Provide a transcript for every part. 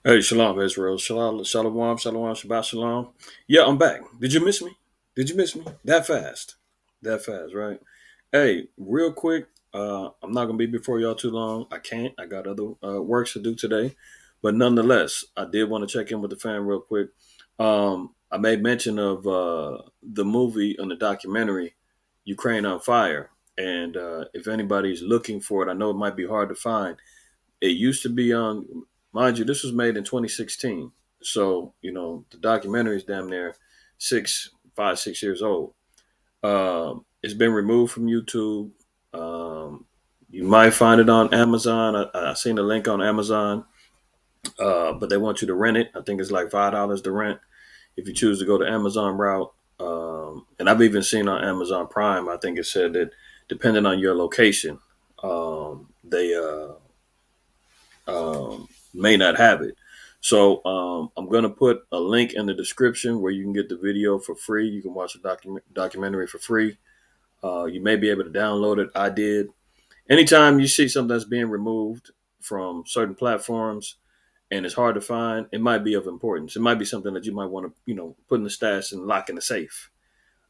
Hey, shalom, Israel. Shalom, shalom, shalom, shabbat shalom. Yeah, I'm back. Did you miss me? Did you miss me? That fast? That fast, right? Hey, real quick. I'm not gonna be before y'all too long. I can't. I got other works to do today, but nonetheless, I did want to check in with the fam real quick. I made mention of the movie and the documentary, Ukraine on Fire, and if anybody's looking for it, I know it might be hard to find. It used to be on, mind you, this was made in 2016. So, the documentary is damn near 6 years old. It's been removed from YouTube. You might find it on Amazon. I seen a link on Amazon, but they want you to rent it. I think it's like $5 to rent if you choose to go the Amazon route. And I've even seen on Amazon Prime, I think it said that depending on your location, they may not have it. So I'm going to put a link in the description where you can get the video for free. You can watch the documentary for free. You may be able to download it. I did. Anytime you see something that's being removed from certain platforms and it's hard to find, it might be of importance. It might be something that you might want to, put in the stash and lock in the safe.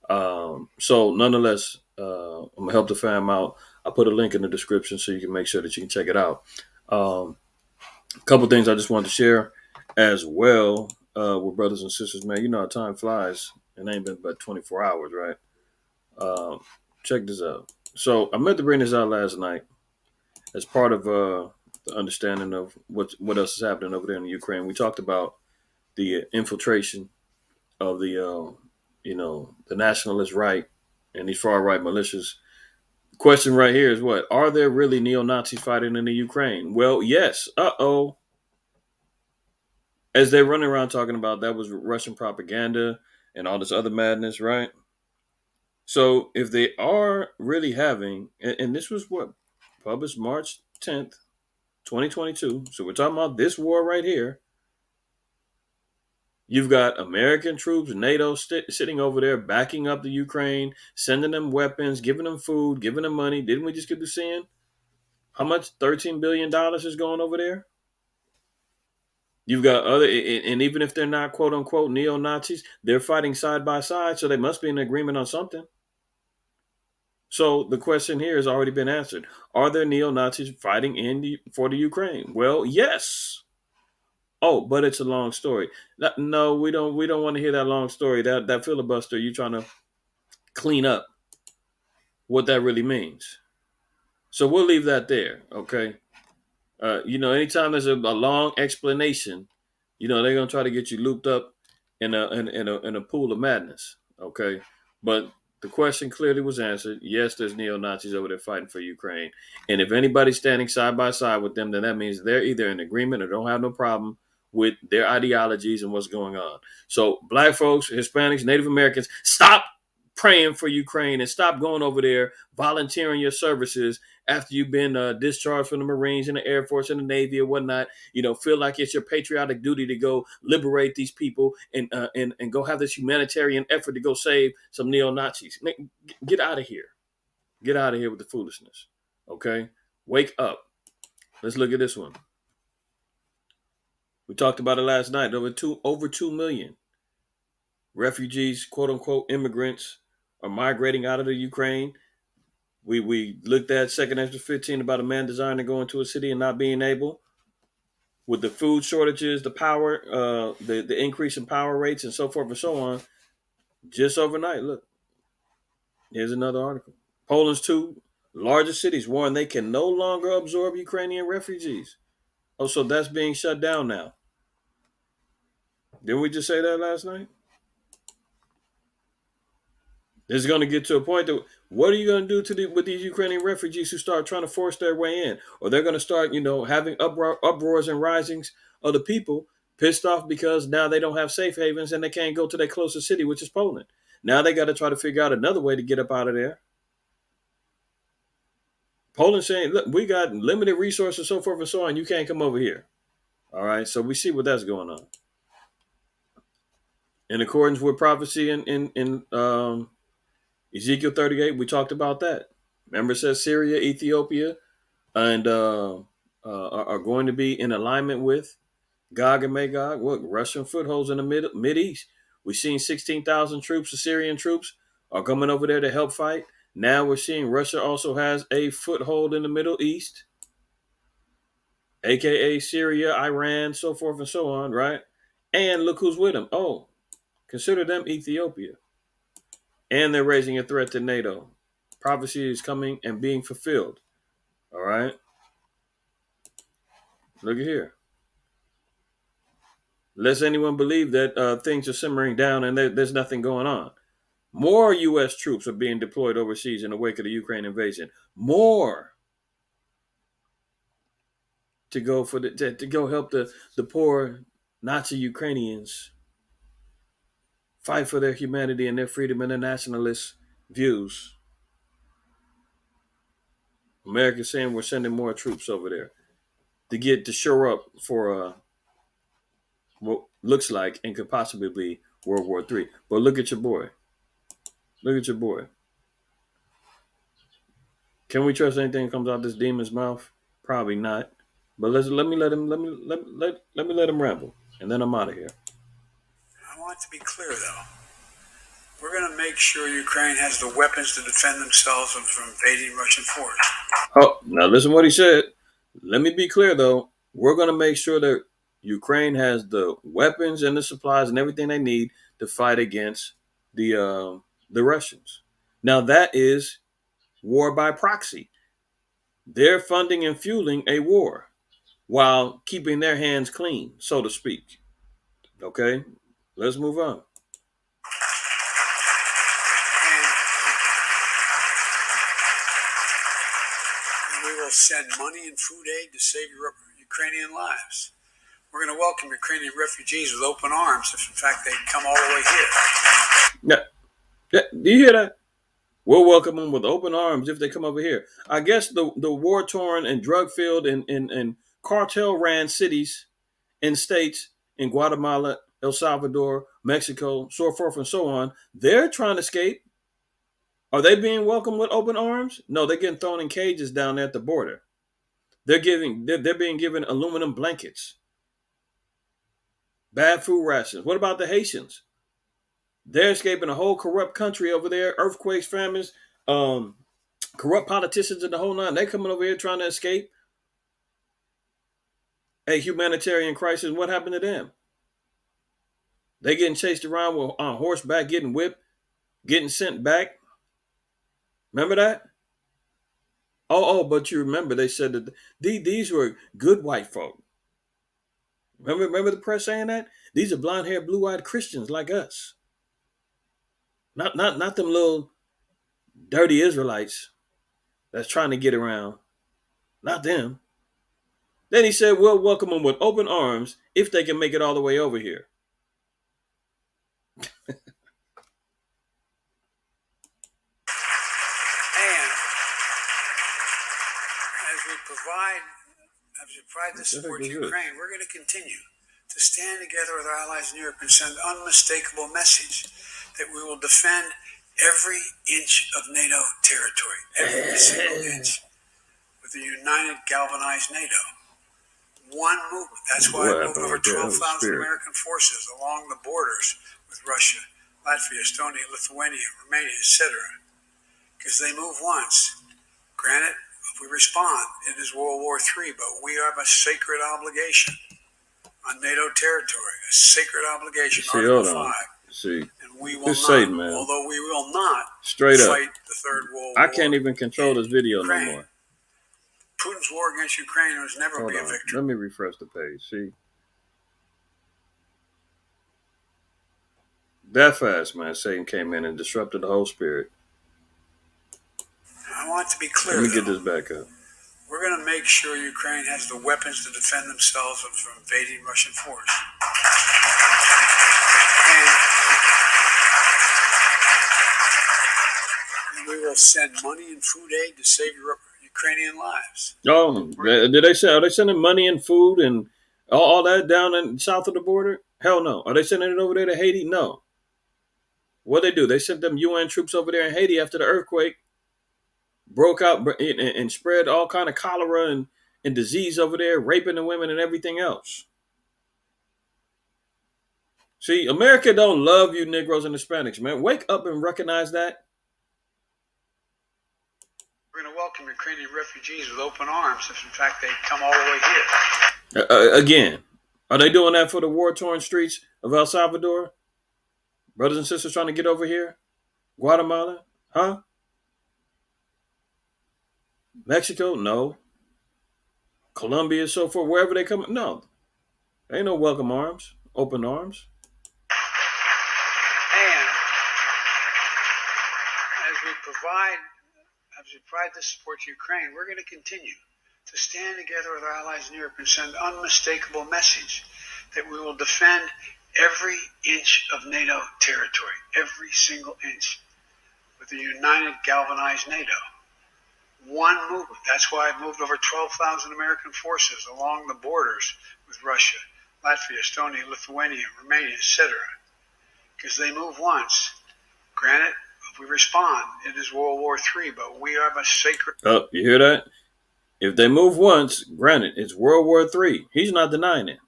So nonetheless, I'm gonna help the fam out. I put a link in the description so you can make sure that you can check it out. Um, a couple things I just wanted to share as well with brothers and sisters, man. You know how time flies. It ain't been but 24 hours, right? Um, Check this out. So I meant to bring this out last night as part of the understanding of what else is happening over there in the Ukraine. We talked about the infiltration of the nationalist right and these far right militias. The question right here is what? Are there really neo Nazis fighting in the Ukraine? Well, yes. As they're running around talking about that was Russian propaganda and all this other madness, right? So if they are really having, and this was what published March 10th, 2022. So we're talking about this war right here. You've got American troops, NATO sitting over there backing up the Ukraine, sending them weapons, giving them food, giving them money. Didn't we just get to seeing how much $13 billion is going over there? You've got other, and even if they're not quote unquote neo Nazis, they're fighting side by side, so they must be in agreement on something. So the question here has already been answered: are there neo Nazis fighting for the Ukraine? Well, yes. Oh, but it's a long story. No, we don't. We don't want to hear that long story. That filibuster, you trying to clean up what that really means. So we'll leave that there. Okay. Anytime there's a long explanation, they're gonna try to get you looped up in a pool of madness. Okay, but the question clearly was answered. Yes, there's neo Nazis over there fighting for Ukraine, and if anybody's standing side by side with them, then that means they're either in agreement or don't have no problem with their ideologies and what's going on. So, black folks, Hispanics, Native Americans, stop praying for Ukraine and stop going over there volunteering your services after you've been discharged from the Marines and the Air Force and the Navy or whatnot. Feel like it's your patriotic duty to go liberate these people and go have this humanitarian effort to go save some neo Nazis. Get out of here. Get out of here with the foolishness. Okay, wake up. Let's look at this one. We talked about it last night. Over 2 million refugees, quote unquote, immigrants are migrating out of the Ukraine. We looked at Second Extra 15 about a man desiring to go into a city and not being able. With the food shortages, the power, the increase in power rates, and so forth and so on, just overnight. Look, here's another article. Poland's two largest cities warn they can no longer absorb Ukrainian refugees. Oh, so that's being shut down now. Didn't we just say that last night? It's going to get to a point that what are you going to do with these Ukrainian refugees who start trying to force their way in, or they're going to start, having uproars and risings of the people pissed off because now they don't have safe havens and they can't go to their closest city, which is Poland. Now they got to try to figure out another way to get up out of there. Poland saying, "Look, we got limited resources, so forth and so on. You can't come over here." All right, so we see what that's going on. In accordance with prophecy in Ezekiel 38, we talked about that. Remember, it says Syria, Ethiopia, and are going to be in alignment with Gog and Magog. Look, Russian footholds in the mid East. We've seen 16,000 troops, Assyrian troops, are coming over there to help fight. Now we're seeing Russia also has a foothold in the Middle East, aka Syria, Iran, so forth and so on, right? And look who's with them. Oh, consider them Ethiopia. And they're raising a threat to NATO. Prophecy is coming and being fulfilled. All right. Look at here. Lest anyone believe that things are simmering down and there's nothing going on. More U.S. troops are being deployed overseas in the wake of the Ukraine invasion. More to go for to go help the poor Nazi Ukrainians fight for their humanity and their freedom and their nationalist views. America's saying we're sending more troops over there to shore up for what looks like and could possibly be World War III. But look at your boy. Look at your boy. Can we trust anything that comes out this demon's mouth? Probably not. But let me let him ramble, and then I'm out of here. I want to be clear, though. We're going to make sure Ukraine has the weapons to defend themselves from invading Russian force. Oh, now listen to what he said. Let me be clear, though. We're going to make sure that Ukraine has the weapons and the supplies and everything they need to fight against the Russians. Now that is war by proxy. They're funding and fueling a war while keeping their hands clean, so to speak. Okay, let's move on. And we will send money and food aid to save Ukrainian lives. We're going to welcome Ukrainian refugees with open arms if, in fact, they come all the way here. Yeah. Do you hear that? We'll welcome them with open arms if they come over here. I guess the war-torn and drug-filled and cartel-ran cities and states in Guatemala, El Salvador, Mexico, so forth and so on, they're trying to escape. Are they being welcomed with open arms? No, they're getting thrown in cages down there at the border. They're being given aluminum blankets, bad food rations. What about the Haitians? They're escaping a whole corrupt country over there, earthquakes, famines, corrupt politicians in the whole nine. They're coming over here trying to escape a humanitarian crisis. What happened to them? They getting chased around on horseback, getting whipped, getting sent back. Remember that? But you remember they said that these were good white folk. Remember the press saying that? These are blonde-haired, blue-eyed Christians like us. Not them little dirty Israelites that's trying to get around. Not them. Then he said, we'll welcome them with open arms if they can make it all the way over here. And as we provide this support to Ukraine, we're going to continue to stand together with our allies in Europe and send unmistakable message that we will defend every inch of NATO territory, every single inch, with a united, galvanized NATO. One movement. That's why I moved over 12,000 American forces along the borders with Russia, Latvia, Estonia, Lithuania, Romania, etc. Because they move once. Granted, if we respond, it is World War III, but we have a sacred obligation on NATO territory, a sacred obligation, Article 5. See, and we will not, Satan, man. although we will not Straight fight up. the Third World War. I can't even control this video Ukraine. no more. Putin's war against Ukraine was never be a victory. Let me refresh the page. See? That fast, man. Satan came in and disrupted the whole spirit. I want to be clear. Let me get this back up. We're going to make sure Ukraine has the weapons to defend themselves from invading Russian force. And we will send money and food aid to save Ukrainian lives. Oh, did they say? Are they sending money and food and all that down in south of the border? Hell no. Are they sending it over there to Haiti? No. What they do? They sent them UN troops over there in Haiti after the earthquake broke out and spread all kind of cholera and disease over there, raping the women and everything else. See, America don't love you Negroes and Hispanics, man. Wake up and recognize that. We're going to welcome Ukrainian refugees with open arms if, in fact, they come all the way here. Again, are they doing that for the war-torn streets of El Salvador? Brothers and sisters trying to get over here? Guatemala? Huh? Mexico? No. Colombia, so forth, wherever they come? No. Ain't no welcome arms, open arms. And as we provide this support to Ukraine, we're going to continue to stand together with our allies in Europe and send unmistakable message that we will defend every inch of NATO territory, every single inch, with a united, galvanized NATO. One movement. That's why I've moved over 12,000 American forces along the borders with Russia, Latvia, Estonia, Lithuania, Romania, etc. Because they move once. Granted, if we respond, it is World War III, but we have a sacred... Oh, you hear that? If they move once, granted, it's World War III. He's not denying it.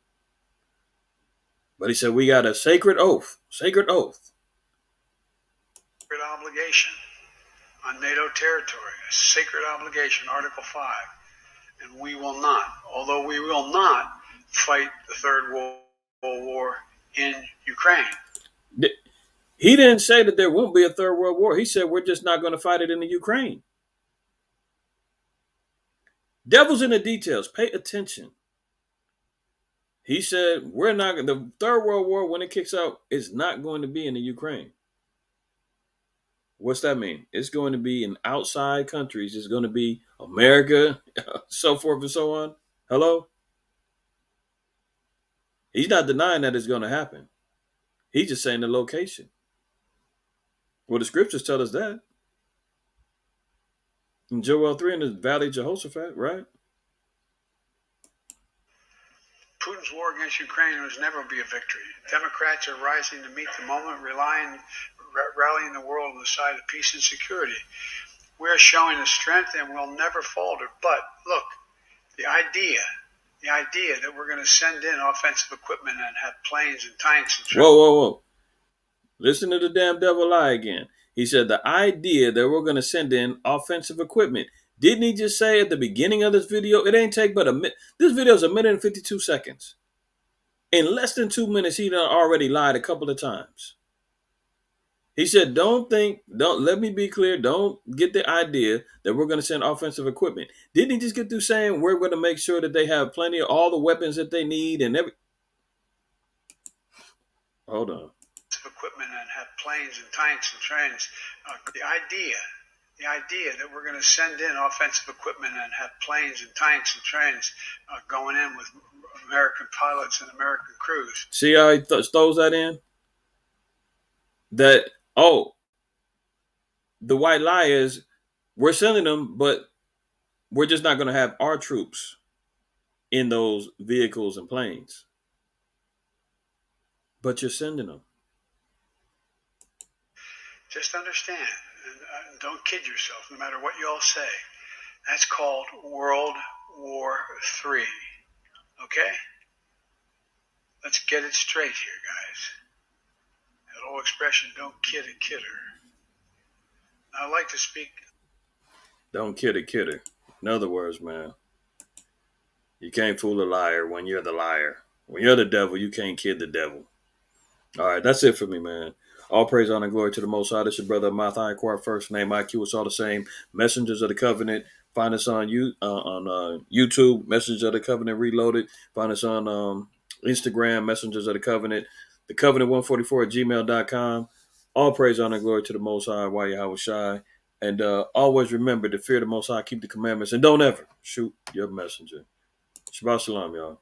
But he said we got a sacred oath. Sacred oath. Sacred obligation on NATO territory. A sacred obligation, Article 5. And we will not, although we will not fight the Third World War in Ukraine. He didn't say that there won't be a Third World War. He said we're just not going to fight it in the Ukraine. Devil's in the details. Pay attention. He said we're not. The Third World War, when it kicks out, is not going to be in the Ukraine. What's that mean? It's going to be in outside countries. It's going to be America, so forth and so on. Hello? He's not denying that it's going to happen. He's just saying the location. Well, the scriptures tell us that. In Joel 3 in the Valley of Jehoshaphat, right? Putin's war against Ukraine will never be a victory. Democrats are rising to meet the moment, rallying the world on the side of peace and security. We're showing the strength and we'll never falter. But look, the idea that we're going to send in offensive equipment and have planes and tanks and... Whoa. Listen to the damn devil lie again. He said the idea that we're going to send in offensive equipment. Didn't he just say at the beginning of this video, it ain't take but a minute. This video is 1 minute and 52 seconds. In less than 2 minutes, he done already lied a couple of times. He said, let me be clear, don't get the idea that we're going to send offensive equipment. Didn't he just get through saying we're going to make sure that they have plenty of all the weapons that they need and every... Hold on. Equipment and have planes and tanks and trains. The idea that we're going to send in offensive equipment and have planes and tanks and trains going in with American pilots and American crews. See how he throws that in? That, the white lie is we're sending them, but we're just not going to have our troops in those vehicles and planes. But you're sending them. Just understand, and don't kid yourself, no matter what you all say. That's called World War III. Okay? Let's get it straight here, guys. That old expression, don't kid a kidder. Now, I'd like to speak... Don't kid a kidder. In other words, man, you can't fool a liar when you're the liar. When you're the devil, you can't kid the devil. All right, that's it for me, man. All praise, honor, and glory to the Most High. This is your brother IQAhmath, first name IQ. It's all the same. Messengers of the Covenant. Find us on YouTube, Messengers of the Covenant Reloaded. Find us on Instagram, Messengers of the Covenant. The Covenant144 at gmail.com. All praise, honor, and glory to the Most High, Yahweh Shai. And always remember to fear the Most High, keep the commandments, and don't ever shoot your messenger. Shabbat shalom, y'all.